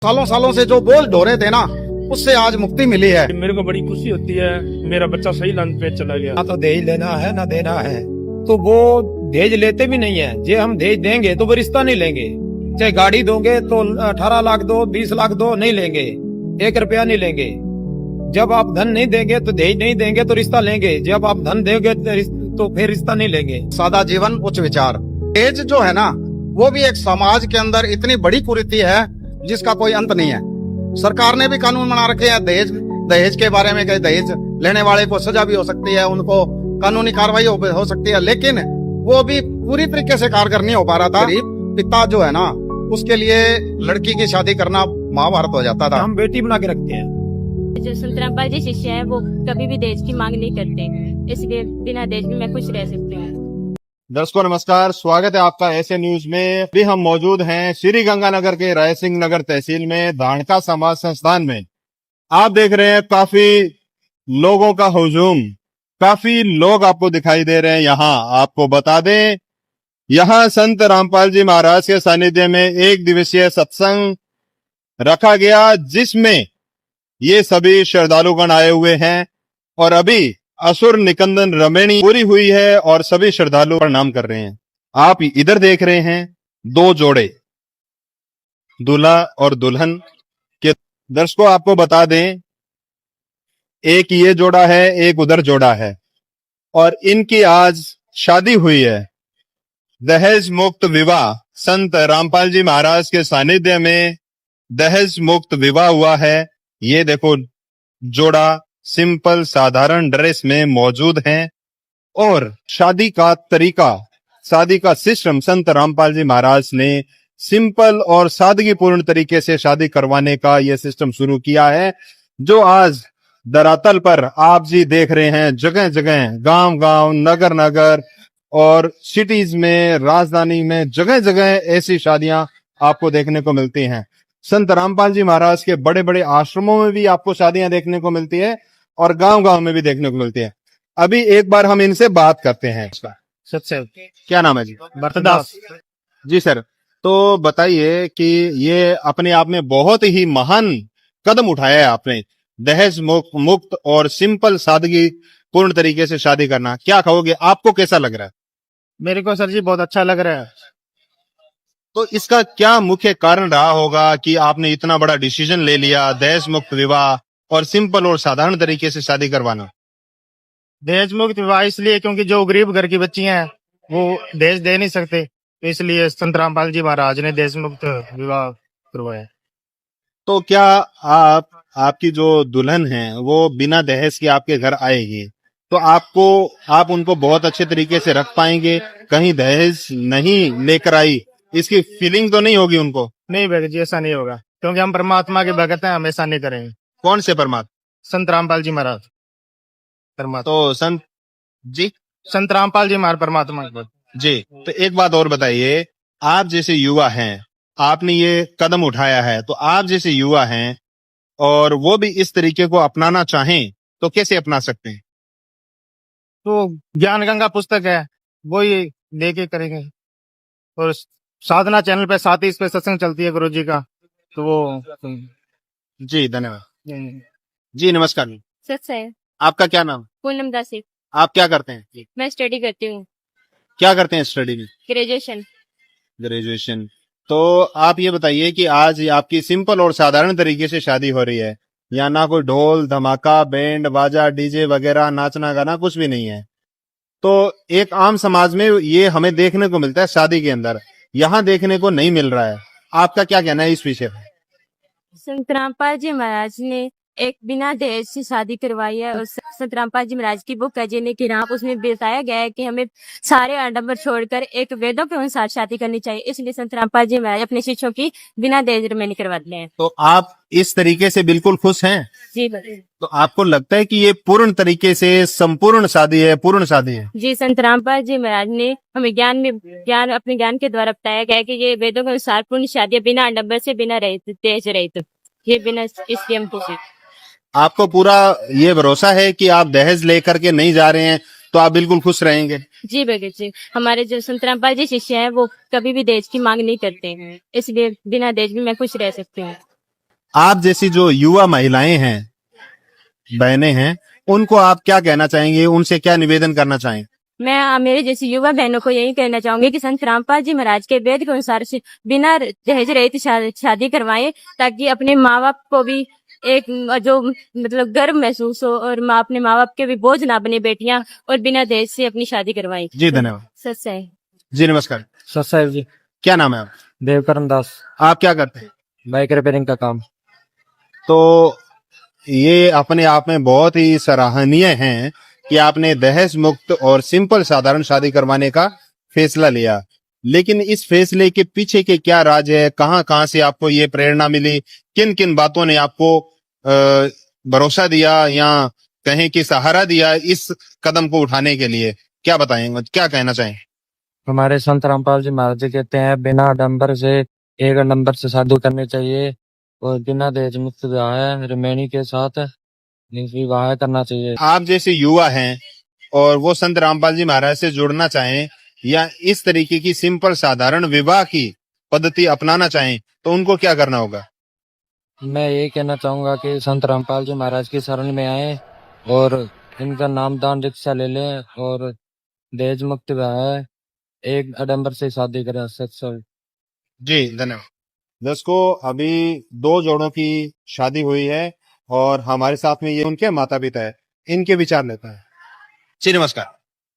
सालों सालों से जो बोझ ढो रहे थे ना, उससे आज मुक्ति मिली है। मेरे को बड़ी खुशी होती है, मेरा बच्चा सही लाइन पे चला गया। ना तो दहेज लेना है ना देना है, तो वो दहेज लेते भी नहीं है। जे हम दहेज देंगे तो वो रिश्ता नहीं लेंगे। चाहे गाड़ी दोगे तो 18 लाख दो, 20 लाख दो, नहीं लेंगे, 1 रुपया नहीं लेंगे। जब आप धन नहीं देंगे तो दहेज नहीं देंगे तो रिश्ता लेंगे। जब आप धन देंगे तो फिर रिश्ता नहीं लेंगे। सादा जीवन उच्च विचार। दहेज जो है ना, वो भी एक समाज के अंदर इतनी बड़ी कुरीति है जिसका कोई अंत नहीं है। सरकार ने भी कानून बना रखे हैं दहेज के बारे में कि दहेज लेने वाले को सजा भी हो सकती है, उनको कानूनी कार्रवाई हो सकती है, लेकिन वो भी पूरी तरीके से कारगर नहीं हो पा रहा था। गरीब पिता जो है ना, उसके लिए लड़की की शादी करना महाभारत हो जाता था। हम बेटी बना के रखते हैं। जो संतरामपाल जी शिष्य है वो कभी भी दहेज की मांग नहीं करते, इसलिए बिना दहेज भी मैं खुश रह सकती हूँ। दर्शकों नमस्कार, स्वागत है आपका ऐसे न्यूज में। अभी हम मौजूद हैं श्री गंगानगर के राय सिंह नगर तहसील में धारणका समाज संस्थान में। आप देख रहे हैं काफी लोगों का हुजूम, काफी लोग आपको दिखाई दे रहे हैं। यहाँ आपको बता दें, यहाँ संत रामपाल जी महाराज के सानिध्य में 1 दिवसीय सत्संग रखा गया, जिसमें ये सभी श्रद्धालुगण आए हुए हैं और अभी असुर निकंदन रमेणी पूरी हुई है और सभी श्रद्धालु प्रणाम कर रहे हैं। आप इधर देख रहे हैं 2 जोड़े, दूल्हा और दुल्हन के। दर्शकों आपको बता दें, एक ये जोड़ा है, एक उधर जोड़ा है और इनकी आज शादी हुई है। दहेज मुक्त विवाह संत रामपाल जी महाराज के सानिध्य में दहेज मुक्त विवाह हुआ है। ये देखो, जोड़ा सिंपल साधारण ड्रेस में मौजूद हैं और शादी का तरीका, शादी का सिस्टम संत रामपाल जी महाराज ने सिंपल और सादगीपूर्ण तरीके से शादी करवाने का यह सिस्टम शुरू किया है, जो आज धरातल पर आप जी देख रहे हैं। जगह जगह, गांव गांव, नगर नगर और सिटीज में, राजधानी में जगह जगह ऐसी शादियां आपको देखने को मिलती हैं। संत रामपाल जी महाराज के बड़े बड़े आश्रमों में भी आपको शादियां देखने को मिलती है और गांव गांव में भी देखने को मिलती है। अभी एक बार हम इनसे बात करते हैं। सत्य। क्या नाम है जी? बरतदास। जी सर, तो बताइए कि ये अपने आप में बहुत ही महान कदम उठाया है आपने, दहेज मुक्त और सिंपल सादगी पूर्ण तरीके से शादी करना। क्या कहोगे, आपको कैसा लग रहा है? मेरे को सर जी बहुत अच्छा लग रहा है। तो इसका क्या मुख्य कारण रहा होगा कि आपने इतना बड़ा डिसीजन ले लिया, दहेज मुक्त विवाह और सिंपल और साधारण तरीके से शादी करवाना? दहेज मुक्त विवाह इसलिए क्योंकि जो गरीब घर की बच्चियां हैं वो दहेज दे नहीं सकते, तो इसलिए संत रामपाल जी महाराज ने दहेज मुक्त विवाह करवाया। तो क्या आपकी जो दुल्हन है वो बिना दहेज के आपके घर आएगी, तो आप उनको बहुत अच्छे तरीके से रख पाएंगे? कहीं दहेज नहीं लेकर आई, इसकी फीलिंग तो नहीं होगी उनको? नहीं भगत जी, ऐसा नहीं होगा, क्योंकि हम परमात्मा के भगत हैं, हम ऐसा नहीं करेंगे। कौन से परमात्मा? संत रामपाल जी महाराज परमात्मा। तो संत जी, संत रामपाल जी महाराज परमात्मा के भक्त। जी, तो एक बात और बताइए, आप जैसे युवा हैं, आपने ये कदम उठाया है, तो आप जैसे युवा हैं और वो भी इस तरीके को अपनाना चाहें तो कैसे अपना सकते हैं? तो ज्ञान गंगा पुस्तक है, वो ही लेके करेंगे। और साधना चैनल पे साथ ही इस पे सत्संग चलती है गुरु जी का, तो वो। जी धन्यवाद। जी नमस्कार। सच है। आपका क्या नाम? पूनम दासी। आप क्या करते हैं? मैं स्टडी करती हूँ, क्या करते हैं स्टडी में? ग्रेजुएशन। ग्रेजुएशन। तो आप ये बताइए कि आज आपकी सिंपल और साधारण तरीके से शादी हो रही है, यहाँ ना कोई ढोल धमाका, बैंड बाजा, डीजे वगैरह, नाचना गाना कुछ भी नहीं है। तो एक आम समाज में ये हमें देखने को मिलता है शादी के अंदर, यहाँ देखने को नहीं मिल रहा है। आपका क्या कहना है इस विषय पर? संत रामपाल जी महाराज ने एक बिना दहेज से शादी करवाई है और संत रामपाल जी महाराज की बुक है जीने की राह, उसमें बताया गया है कि हमें सारे आडंबर छोड़कर एक वेदों के अनुसार शादी करनी चाहिए, इसलिए संत रामपाल जी महाराज अपने शिष्यों की बिना दहेज में करवाते हैं। तो आप इस तरीके से बिल्कुल खुश हैं? जी तो आपको लगता है कि ये पूर्ण तरीके से संपूर्ण शादी है, पूर्ण शादी है? जी, संत रामपाल जी महाराज ने हमें अपने ज्ञान के द्वारा बताया गया है कि ये वेदों के अनुसार पूर्ण शादी है, बिना आडंबर से, बिना दहेज रहित, ये बिना इसलिए हम खुश हैं। आपको पूरा ये भरोसा है कि आप दहेज लेकर के नहीं जा रहे हैं, तो आप बिल्कुल खुश रहेंगे? जी भगत जी, हमारे जो संत रामपाल जी शिष्य हैं वो कभी भी दहेज की मांग नहीं करते हैं, इसलिए बिना दहेज भी मैं खुश रह सकती हूँ। आप जैसी जो युवा महिलाएं हैं, बहनें हैं, उनको आप क्या कहना चाहेंगे, उनसे क्या निवेदन करना चाहेंगे? मैं मेरे जैसी युवा बहनों को यही कहना चाहूंगी कि संत रामपाल जी महाराज के वेद के अनुसार से बिना दहेज रहित शादी करवाएं, ताकि अपने माँ बाप को भी एक जो मतलब गर्व महसूस हो, और अपने माँ बाप के भी बोझ ना बने बेटियां, और बिना दहेज से अपनी शादी करवाएं। जी धन्यवाद। सच है। जी नमस्कार। सत्साहेब जी। क्या नाम है आप? देवकरण दास। आप क्या करते हैं? बाइक रिपेयरिंग का काम। तो ये अपने आप में बहुत ही सराहनीय है कि आपने दहेज मुक्त और सिंपल साधारण शादी करवाने का फैसला लिया, लेकिन इस फैसले के पीछे के क्या राज है, कहाँ कहाँ से आपको ये प्रेरणा मिली, किन किन बातों ने आपको भरोसा दिया या कहें कि सहारा दिया इस कदम को उठाने के लिए? क्या बताएंगे, क्या कहना चाहेंगे? हमारे संत रामपाल जी महाराज जी कहते हैं बिना आडंबर से एक आडंबर से शादी करनी चाहिए, और बिना दहेज मुक्त विवाह रिमेनी के साथ विवाह करना चाहिए। आप जैसे युवा हैं और वो संत रामपाल जी महाराज से जुड़ना चाहें या इस तरीके की सिंपल साधारण विवाह की पद्धति अपनाना चाहें, तो उनको क्या करना होगा? मैं यही कहना चाहूंगा कि संत रामपाल जी महाराज की शरण में आए और इनका नामदान दीक्षा ले लें, और दहेज मुक्त विवाह एक आडंबर से शादी करें। सच। जी धन्यवाद। दर्शकों, अभी दो जोड़ों की शादी हुई है और हमारे साथ में ये उनके माता पिता है, इनके विचार लेता है। जी नमस्कार।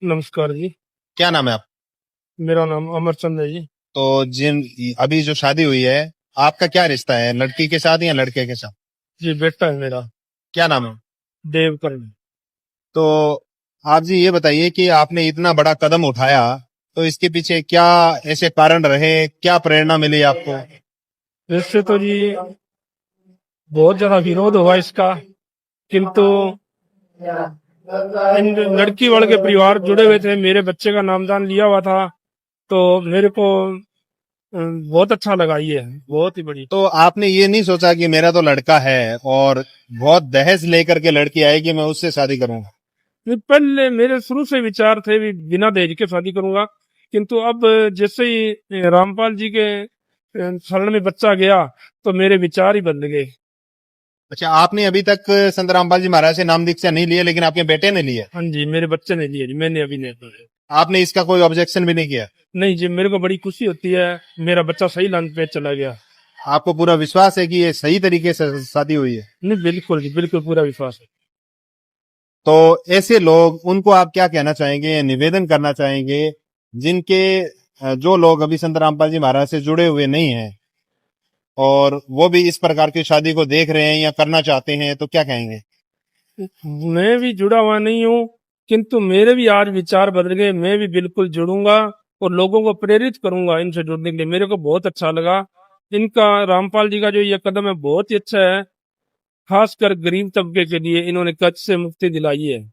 नमस्कार जी। क्या नाम है आप? मेरा नाम अमरचंद है जी। तो जिन अभी जो शादी हुई है, आपका क्या रिश्ता है, लड़की के साथ या लड़के के साथ? जी बेटा है मेरा, क्या नाम है? देवकरण। तो आप जी ये बताइए कि आपने इतना बड़ा कदम उठाया, तो इसके पीछे क्या ऐसे कारण रहे, क्या प्रेरणा मिली आपको? वैसे तो जी बहुत ज्यादा विरोध हुआ इसका, किंतु इन लड़की वाले के परिवार जुड़े हुए थे, मेरे बच्चे का नामदान लिया हुआ था, तो मेरे को बहुत अच्छा लगा, ये बहुत ही बड़ी। तो आपने ये नहीं सोचा कि मेरा तो लड़का है और बहुत दहेज लेकर के लड़की आएगी, मैं उससे शादी करूंगा? पहले मेरे शुरू से विचार थे भी बिना दहेज के शादी करूंगा, किंतु अब जैसे ही रामपाल जी के शरण में बच्चा गया तो मेरे विचार ही बदल गए। अच्छा, आपने अभी तक संत रामपाल जी महाराज से नाम दीक्षा नहीं लिया, लेकिन आपके बेटे ने लिया? हाँ जी, मेरे बच्चे ने लिए जी, मैंने अभी नहीं लिया। आपने इसका कोई ऑब्जेक्शन भी नहीं किया? नहीं जी, मेरे को बड़ी खुशी होती है, मेरा बच्चा सही लाइन पे चला गया। आपको पूरा विश्वास है कि ये सही तरीके से शादी हुई है? नहीं बिल्कुल जी, बिल्कुल पूरा विश्वास है। तो ऐसे लोग, उनको आप क्या कहना चाहेंगे, निवेदन करना चाहेंगे, जिनके जो लोग अभी संत रामपाल जी महाराज से जुड़े हुए नहीं हैं और वो भी इस प्रकार की शादी को देख रहे हैं या करना चाहते हैं, तो क्या कहेंगे? मैं भी जुड़ा हुआ नहीं हूँ, किंतु मेरे भी आज विचार बदल गए, मैं भी बिल्कुल जुड़ूंगा और लोगों को प्रेरित करूंगा इनसे जुड़ने के लिए। मेरे को बहुत अच्छा लगा इनका, रामपाल जी का जो ये कदम है बहुत ही अच्छा है, खासकर गरीब तबके के लिए इन्होंने कर्ज से मुक्ति दिलाई है।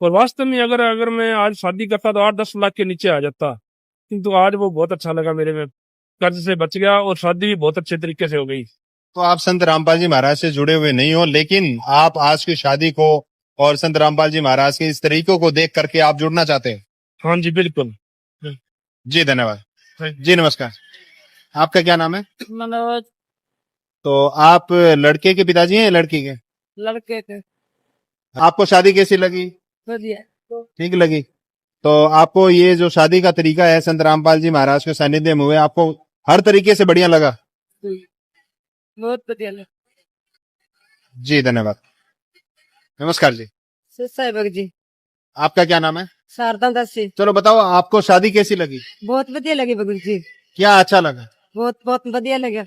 और वास्तव में अगर मैं आज शादी करता तो 8-10 लाख के नीचे आ जाता, किंतु आज वो बहुत अच्छा लगा, मेरे में कर्ज से बच गया और शादी भी बहुत अच्छे तरीके से हो गई। तो आप संत रामपाल जी महाराज से जुड़े हुए नहीं हो, लेकिन आप आज की शादी को और संत रामपाल जी महाराज के इस तरीकों को देख करके आप जुड़ना चाहते हैं? हाँ जी बिल्कुल। जी धन्यवाद। जी नमस्कार। आपका क्या नाम है? मनोज। तो आप लड़के के पिताजी हैं या लड़की के? लड़के के। आपको शादी कैसी लगी? बढ़िया। ठीक लगी? तो आपको ये जो शादी का तरीका है संत रामपाल जी महाराज के सानिध्य में हुए, आपको हर तरीके से बढ़िया लगा? बहुत बढ़िया लगा। जी धन्यवाद। नमस्कार जी। साहिबक जी। आपका क्या नाम है? शारदा दास जी। चलो बताओ, आपको शादी कैसी लगी? बहुत बढ़िया लगी बगुल जी। क्या अच्छा लगा? बहुत बहुत बढ़िया लगा।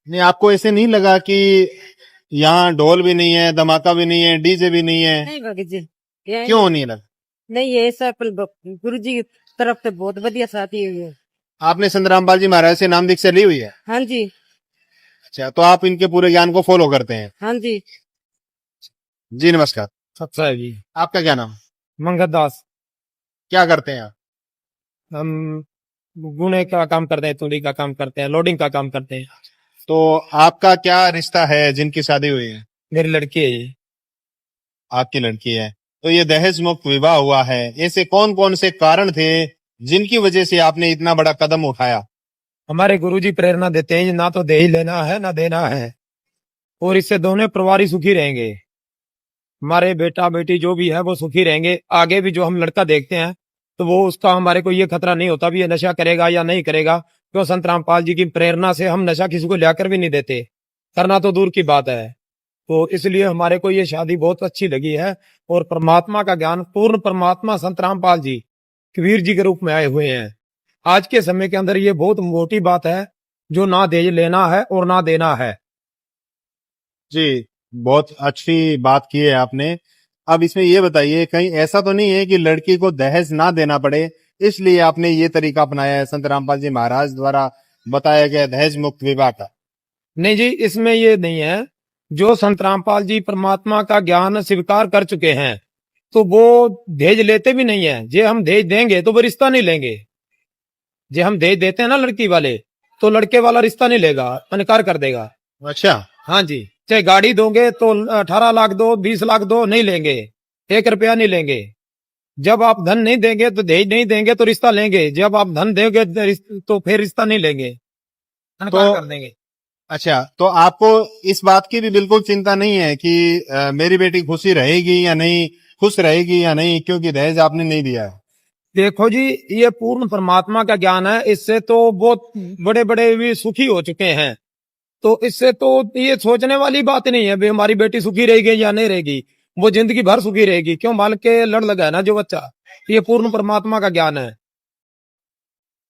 नहीं, आपको ऐसे नहीं लगा कि यहाँ ढोल भी नहीं है, धमाका भी नहीं है, डीजे भी नहीं है? नहीं बगुल जी। क्यों नहीं लगा? नहीं, ये सब गुरु जी की तरफ से बहुत बढ़िया शादी हुई है। आपने संत रामपाल जी महाराज से नाम दीक्षा ली हुई है? हाँ जी। अच्छा, तो आप इनके पूरे ज्ञान को फॉलो करते हैं? हाँ जी। जी नमस्कार। सत्साहेब जी। आपका क्या नाम? मंगत दास। क्या करते हैं आप? हम गुने का काम करते हैं, तूड़ी का काम करते हैं, लोडिंग का काम करते हैं। तो आपका क्या रिश्ता है जिनकी शादी हुई है? मेरी लड़की है ये। आपकी लड़की है। तो ये दहेज मुक्त विवाह हुआ है, ऐसे कौन कौन से कारण थे जिनकी वजह से आपने इतना बड़ा कदम उठाया? हमारे गुरुजी प्रेरणा देते हैं, ना तो दहेज लेना है ना देना है, और इससे दोनों परिवार ही सुखी रहेंगे। हमारे बेटा बेटी जो भी है वो सुखी रहेंगे। आगे भी जो हम लड़का देखते हैं तो वो उसका हमारे को ये खतरा नहीं होता भी ये नशा करेगा या नहीं करेगा, क्यों संत रामपाल जी की प्रेरणा से हम नशा किसी को लाकर भी नहीं देते, करना तो दूर की बात है। तो इसलिए हमारे को ये शादी बहुत अच्छी लगी है। और परमात्मा का ज्ञान, पूर्ण परमात्मा संत रामपाल जी कबीर जी के रूप में आए हुए हैं। आज के समय के अंदर ये बहुत मोटी बात है, जो ना दहेज लेना है और ना देना है। जी, बहुत अच्छी बात की है आपने। अब इसमें ये बताइए, कहीं ऐसा तो नहीं है कि लड़की को दहेज ना देना पड़े, इसलिए आपने ये तरीका अपनाया है संत रामपाल जी महाराज द्वारा बताया गया दहेज मुक्त विवाह का? नहीं जी, इसमें ये नहीं है। जो संत रामपाल जी परमात्मा का ज्ञान स्वीकार कर चुके हैं तो वो दहेज लेते भी नहीं है। जे हम दहेज देंगे तो वो रिश्ता नहीं लेंगे। जे हम दहेज देते हैं ना लड़की वाले, तो लड़के वाला रिश्ता नहीं लेगा, इनकार कर देगा। अच्छा, हाँ जी, चाहे गाड़ी दोगे तो 18 लाख दो, 20 लाख दो, नहीं लेंगे, 1 रुपया नहीं लेंगे। जब आप धन नहीं देंगे तो दहेज नहीं देंगे तो रिश्ता लेंगे, जब आप धन देंगे तो फिर रिश्ता नहीं लेंगे, इनकार कर देंगे। अच्छा, तो आपको इस बात की भी बिल्कुल चिंता नहीं है कि मेरी बेटी खुशी रहेगी या नहीं, खुश रहेगी या नहीं, क्योंकि दहेज आपने नहीं दिया है? देखो जी, ये पूर्ण परमात्मा का ज्ञान है। इससे तो बहुत बड़े बड़े भी सुखी हो चुके हैं। तो इससे तो ये सोचने वाली बात नहीं है भाई हमारी बेटी सुखी रहेगी या नहीं रहेगी, वो जिंदगी भर सुखी रहेगी। क्यों? माल के लड़ लगा है ना जो बच्चा। ये पूर्ण परमात्मा का ज्ञान है,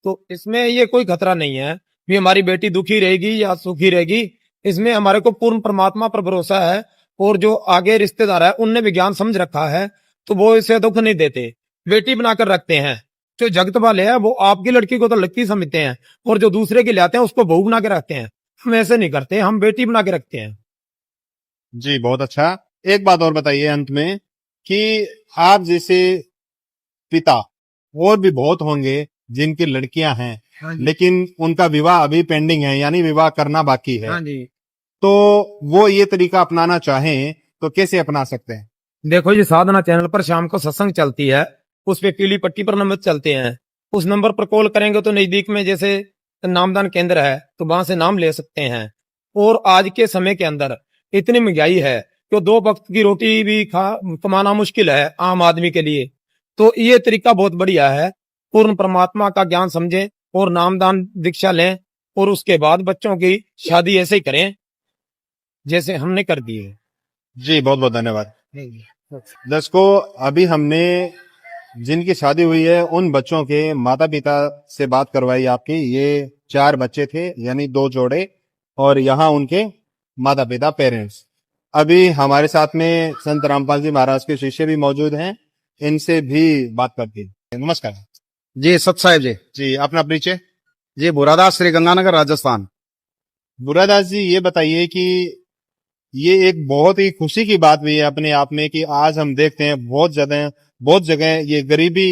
तो इसमें ये कोई खतरा नहीं है भी हमारी बेटी दुखी रहेगी या सुखी रहेगी। इसमें हमारे को पूर्ण परमात्मा पर भरोसा है। और जो आगे रिश्तेदार है उनने भी ज्ञान समझ रखा है, तो वो इसे दुख नहीं देते, बेटी बनाकर रखते हैं। जो जगत वाले हैं वो आपकी लड़की को तो लड़की समझते हैं, और जो दूसरे के लाते हैं उसको बहू बना के रखते हैं। हम ऐसे नहीं करते, हम बेटी बना के रखते हैं। जी, बहुत अच्छा। एक बात और बताइए अंत में कि आप जैसे पिता और भी बहुत होंगे जिनकी लड़कियां हैं लेकिन उनका विवाह अभी पेंडिंग है, यानी विवाह करना बाकी है, हाँ जी, तो वो ये तरीका अपनाना चाहें तो कैसे अपना सकते हैं? देखो जी, साधना चैनल पर शाम को सत्संग चलती है, उस पे पीली पट्टी पर नंबर चलते हैं। उस नंबर पर कॉल करेंगे तो नजदीक में जैसे नामदान केंद्र है तो वहां से नाम ले सकते हैं। और आज के समय के अंदर इतनी महंगाई है कि 2 वक्त की रोटी भी कमाना मुश्किल है आम आदमी के लिए। तो ये तरीका बहुत बढ़िया है। पूर्ण परमात्मा का ज्ञान समझें और नामदान दीक्षा लें, और उसके बाद बच्चों की शादी ऐसे ही करें जैसे हमने कर दी है। जी, बहुत बहुत धन्यवाद। दर्शकों, अभी हमने जिनकी शादी हुई है उन बच्चों के माता पिता से बात करवाई आपकी। ये 4 बच्चे थे, यानी 2 जोड़े, और यहाँ उनके माता पिता, पेरेंट्स। अभी हमारे साथ में संत रामपाल जी महाराज के शिष्य भी मौजूद हैं, इनसे भी बात करते हैं। नमस्कार जी सत साहेब जी। जी, अपना परिचय? जी बुरादास, श्री गंगानगर, राजस्थान। बुरादास जी, ये बताइए कि ये एक बहुत ही खुशी की बात भी है अपने आप में कि आज हम देखते हैं बहुत जगह ये गरीबी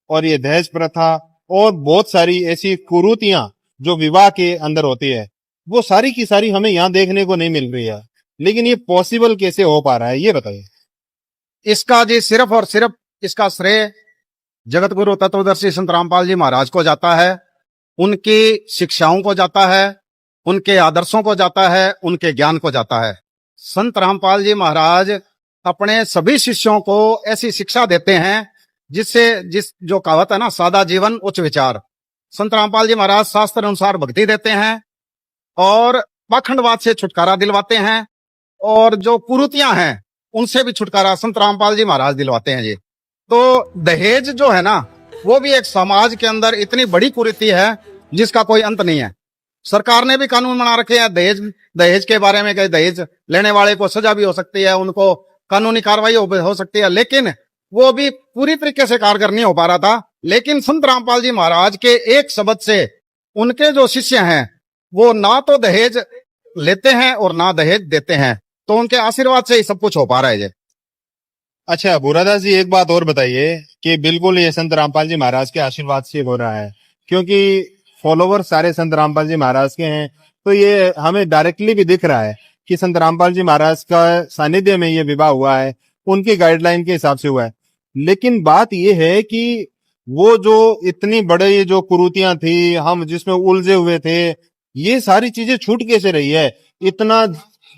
और ये दहेज प्रथा और बहुत सारी ऐसी कुरीतियां जो विवाह के अंदर होती है, वो सारी की सारी हमें यहाँ देखने को नहीं मिल रही है। लेकिन ये पॉसिबल कैसे हो पा रहा है, ये बताइए। इसका जी सिर्फ और सिर्फ इसका श्रेय जगत गुरु तत्वदर्शी संत रामपाल जी महाराज को जाता है, उनकी शिक्षाओं को जाता है, उनके आदर्शों को जाता है, उनके ज्ञान को जाता है। संत रामपाल जी महाराज अपने सभी शिष्यों को ऐसी शिक्षा देते हैं जिस जो कहावत है ना, सादा जीवन उच्च विचार। संत रामपाल जी महाराज शास्त्र अनुसार भक्ति देते हैं और पाखंडवाद से छुटकारा दिलवाते हैं, और जो कुरीतियां हैं उनसे भी छुटकारा संत रामपाल जी महाराज दिलवाते हैं जी। तो दहेज जो है ना, वो भी एक समाज के अंदर इतनी बड़ी कुरीति है जिसका कोई अंत नहीं है। सरकार ने भी कानून बना रखे हैं दहेज के बारे में कि दहेज लेने वाले को सजा भी हो सकती है, उनको कानूनी कार्रवाई हो सकती है, लेकिन वो भी पूरी तरीके से कारगर नहीं हो पा रहा था। लेकिन संत रामपाल जी महाराज के एक शब्द से उनके जो शिष्य हैं वो ना तो दहेज लेते हैं और ना दहेज देते हैं, तो उनके आशीर्वाद से ही सब कुछ हो पा रहा है जी। अच्छा बुरादास जी, एक बात और बताइए कि बिल्कुल ये संत रामपाल जी महाराज के आशीर्वाद से हो रहा है, क्योंकि फॉलोवर सारे संत रामपाल जी महाराज के हैं, तो ये हमें डायरेक्टली भी दिख रहा है कि संत रामपाल जी महाराज का सानिध्य में ये विवाह हुआ है, उनकी गाइडलाइन के हिसाब से हुआ है। लेकिन बात ये है कि वो जो इतनी बड़ी जो कुरीतियां थी, हम जिसमें उलझे हुए थे, ये सारी चीजें छूट कैसे रही है? इतना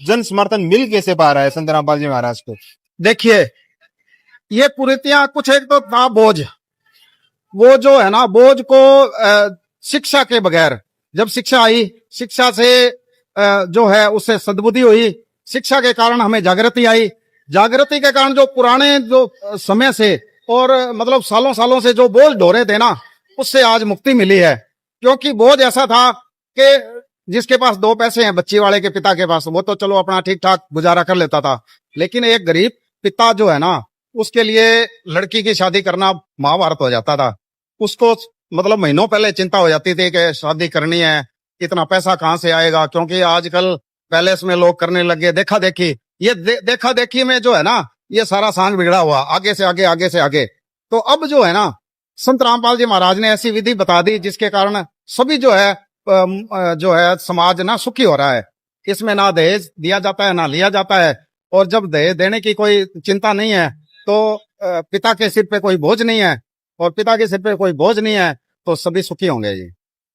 जन समर्थन मिल कैसे पा रहा है संत रामपाल जी महाराज को? देखिए, ये कुरीतियां कुछ, एक तो था बोझ, वो जो है ना, बोझ को शिक्षा के बगैर, जब शिक्षा आई, शिक्षा से जो है उससे सद्बुद्धि हुई, शिक्षा के कारण हमें जागृति आई, जागृति के कारण जो पुराने जो समय से और मतलब सालों सालों से जो बोझ ढो रहे थे ना, उससे आज मुक्ति मिली है। क्योंकि बोझ ऐसा था कि जिसके पास 2 पैसे हैं, बच्ची वाले के पिता के पास, वो तो चलो अपना ठीक ठाक गुजारा कर लेता था, लेकिन एक गरीब पिता जो है ना, उसके लिए लड़की की शादी करना महाभारत हो जाता था। उसको मतलब महीनों पहले चिंता हो जाती थी कि शादी करनी है, इतना पैसा कहाँ से आएगा, क्योंकि आजकल पैलेस में लोग करने लगे देखा देखी। ये देखा देखी में जो है ना, ये सारा सांग बिगड़ा हुआ, आगे से आगे, आगे से आगे। तो अब जो है ना, संत रामपाल जी महाराज ने ऐसी विधि बता दी जिसके कारण सभी जो है समाज ना सुखी हो रहा है। इसमें ना दहेज दिया जाता है, ना लिया जाता है, और जब दहेज देने की कोई चिंता नहीं है तो पिता के सिर पे कोई बोझ नहीं है, और पिता के सिर पे कोई बोझ नहीं है तो सभी सुखी होंगे जी।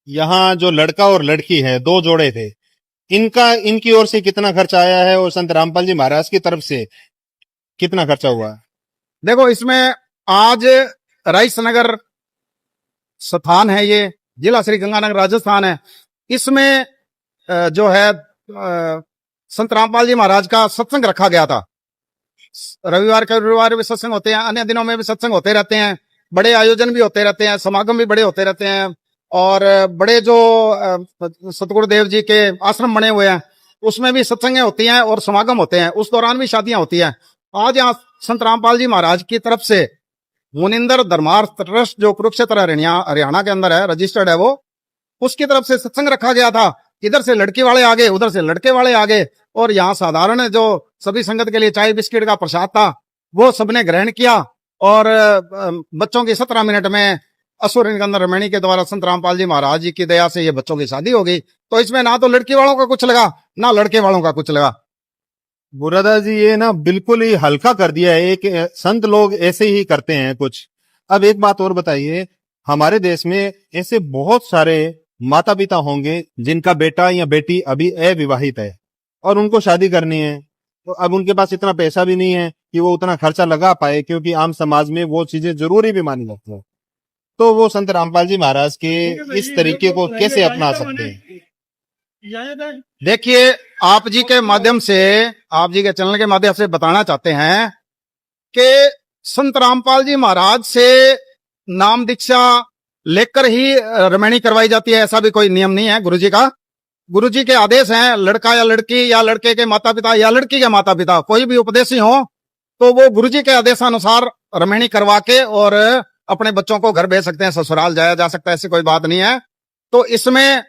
यहाँ जो लड़का और लड़की है, 2 जोड़े थे, इनकी ओर से कितना खर्चा आया है और संत रामपाल जी महाराज की तरफ से कितना खर्चा हुआ है? देखो, इसमें आज राइसनगर स्थान है, ये जिला श्री गंगानगर राजस्थान है। इसमें जो है संत रामपाल जी महाराज का सत्संग रखा गया था। रविवार के रविवार भी सत्संग होते हैं, अन्य दिनों में भी सत्संग होते रहते हैं, बड़े आयोजन भी होते रहते हैं, समागम भी बड़े होते रहते हैं, और बड़े जो सतगुरुदेव जी के आश्रम बने हुए हैं उसमें भी सत्संगें होती हैं और समागम होते हैं, उस दौरान भी शादियां होती हैं। आज यहाँ संत रामपाल जी महाराज की तरफ से मुनिंदर धर्मार्थ ट्रस्ट जो कुरुक्षेत्र हरियाणा के अंदर है, रजिस्टर्ड है, वो उसकी तरफ से सत्संग रखा गया था। इधर से लड़की वाले आगे, उधर से लड़के वाले आगे, और यहाँ साधारण जो सभी संगत के लिए चाय बिस्किट का प्रसाद था वो सबने ग्रहण किया, और बच्चों की 17 मिनट में असुर निकंदन रमणी के द्वारा संत रामपाल जी महाराज जी की दया से ये बच्चों की शादी हो गई। तो इसमें ना तो लड़की वालों का कुछ लगा, ना लड़के वालों का कुछ लगा। बुरादा जी, ये ना बिल्कुल ही हल्का कर दिया है, एक संत लोग ऐसे ही करते हैं कुछ। अब एक बात और बताइए, हमारे देश में ऐसे बहुत सारे माता पिता होंगे जिनका बेटा या बेटी अभी अविवाहित है और उनको शादी करनी है, तो अब उनके पास इतना पैसा भी नहीं है कि वो उतना खर्चा लगा पाए, क्योंकि आम समाज में वो चीजें जरूरी भी मानी जाती है। तो वो संत रामपाल जी महाराज के इस तरीके को कैसे अपना सकते हैं? देखिए, आप जी के माध्यम से, आप जी के चैनल के माध्यम से बताना चाहते हैं कि संत रामपाल जी महाराज से नाम दीक्षा लेकर ही रमणी करवाई जाती है, ऐसा भी कोई नियम नहीं है गुरुजी का। गुरुजी के आदेश हैं, लड़का या लड़की या लड़के के माता पिता या लड़की के माता पिता कोई भी उपदेशी हो तो वो गुरुजी के आदेशानुसार रमणी करवा के और अपने बच्चों को घर भेज सकते हैं, ससुराल जाया जा सकता है, ऐसी कोई बात नहीं है। तो इसमें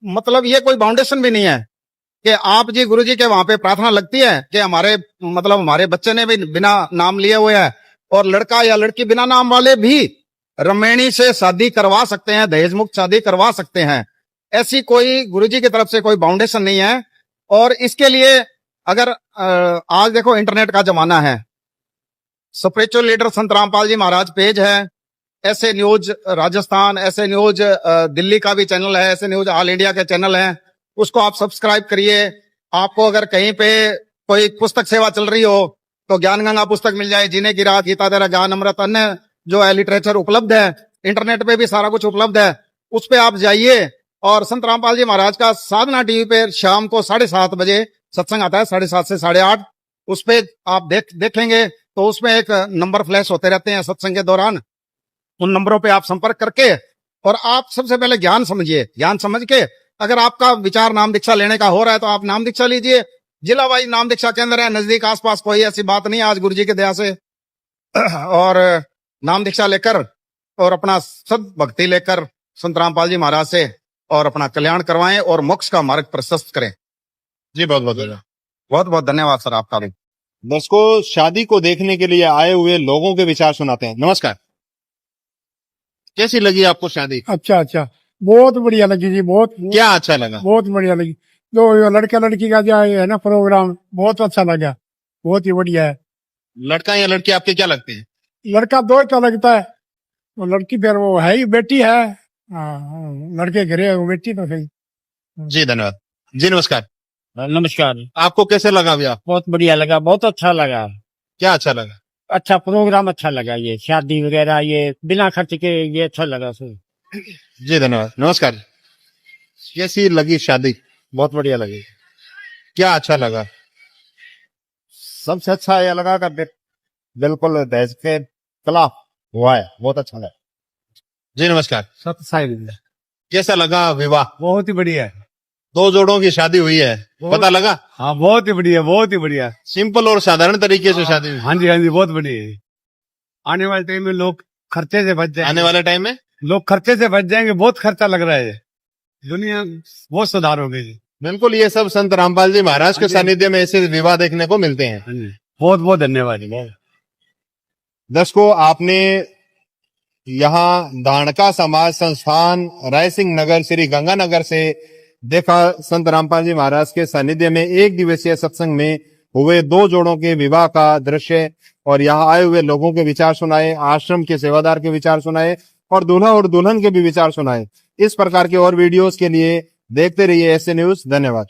मतलब ये कोई बाउंडेशन भी नहीं है कि आप जी गुरुजी के वहां पे प्रार्थना लगती है कि हमारे बच्चे ने भी बिना नाम लिए हुए है, और लड़का या लड़की बिना नाम वाले भी रमणी से शादी करवा सकते हैं, दहेज मुक्त शादी करवा सकते हैं। ऐसी कोई गुरुजी की तरफ से कोई बाउंडेशन नहीं है। और इसके लिए अगर आज देखो इंटरनेट का जमाना है, स्पिरिचुअल लीडर संत रामपाल जी महाराज पेज है, ऐसे न्यूज राजस्थान, ऐसे न्यूज दिल्ली का भी चैनल है, ऐसे न्यूज ऑल इंडिया के चैनल हैं, उसको आप सब्सक्राइब करिए। आपको अगर कहीं पे कोई पुस्तक सेवा चल रही हो तो ज्ञान गंगा पुस्तक मिल जाए, जीने की रात, गीता तेरा ज्ञान अमृत, अन्य जो है लिटरेचर उपलब्ध है, इंटरनेट पे भी सारा कुछ उपलब्ध है, उस पे आप जाइए। और संत रामपाल जी महाराज का साधना टीवी पे शाम को 7:30 बजे सत्संग आता है, 7:30 से 8:30, उस पे आप देखेंगे तो उसमें एक नंबर फ्लैश होते रहते हैं सत्संग के दौरान। उन नंबरों पे आप संपर्क करके और आप सबसे पहले ज्ञान समझिए, ज्ञान समझ के अगर आपका विचार नाम दीक्षा लेने का हो रहा है तो आप नाम दीक्षा लीजिए। जिला वाइज नाम दीक्षा केंद्र है, नजदीक आसपास कोई ऐसी बात नहीं है आज गुरुजी की दया से। और नाम दीक्षा लेकर और अपना सद भक्ति लेकर संत रामपाल जी महाराज से और अपना कल्याण करवाएं और मोक्ष का मार्ग प्रशस्त करें। जी बहुत बहुत धन्यवाद। बहुत बहुत धन्यवाद सर आपका भी। दर्शकों, शादी को देखने के लिए आए हुए लोगों के विचार सुनाते हैं। नमस्कार, कैसी लगी आपको शादी? अच्छा, बहुत बढ़िया लगी जी, बहुत क्या अच्छा लगा? बहुत बढ़िया लगी। जो लड़का लड़की का जो है ना प्रोग्राम, बहुत अच्छा लगा, बहुत ही बढ़िया है। लड़का या लड़की आपके क्या लगते हैं? लड़का दो अच्छा लगता है, वो लड़की फिर वो है ही बेटी है। हाँ, लड़के घरे वो बेटी तो सही। जी धन्यवाद। जी नमस्कार, नमस्कार। आपको कैसे लगा भैया? बहुत बढ़िया लगा, बहुत अच्छा लगा। क्या अच्छा लगा? अच्छा प्रोग्राम अच्छा लगा, ये शादी वगैरह ये बिना खर्च के ये अच्छा लगा सर। जी धन्यवाद। नमस्कार। कैसी लगी शादी? बहुत बढ़िया लगी। क्या अच्छा लगा? सबसे अच्छा ये लगा कि बिल्कुल दहेज के खिलाफ हुआ है, बहुत अच्छा लगा। जी नमस्कार। सब सही, कैसा लगा विवाह? बहुत ही बढ़िया है। 2 जोड़ों की शादी हुई है, पता लगा? हाँ बहुत ही बढ़िया, बहुत ही बढ़िया। सिंपल और साधारण तरीके से शादी हुई। हाँ जी, हाँ जी, बहुत बढ़िया है। आने वाले टाइम में लोग खर्चे से बच जाएंगे। आने वाले टाइम में लोग खर्चे से बच जाएंगे, बहुत खर्चा लग रहा है। दुनिया बहुत सुधार हो गई। बिल्कुल, ये सब संत रामपाल जी महाराज के सानिध्य में ऐसे विवाह देखने को मिलते हैं। हाँ जी, बहुत बहुत धन्यवाद। दर्शकों, आपने यहाँ धाणका समाज संस्थान रायसिंह नगर श्री गंगानगर से देखा संत रामपाल जी महाराज के सानिध्य में 1 दिवसीय सत्संग में हुए 2 जोड़ों के विवाह का दृश्य, और यहाँ आए हुए लोगों के विचार सुनाए, आश्रम के सेवादार के विचार सुनाए और दूल्हा और दुल्हन के भी विचार सुनाए। इस प्रकार के और वीडियोस के लिए देखते रहिए ऐसे न्यूज। धन्यवाद।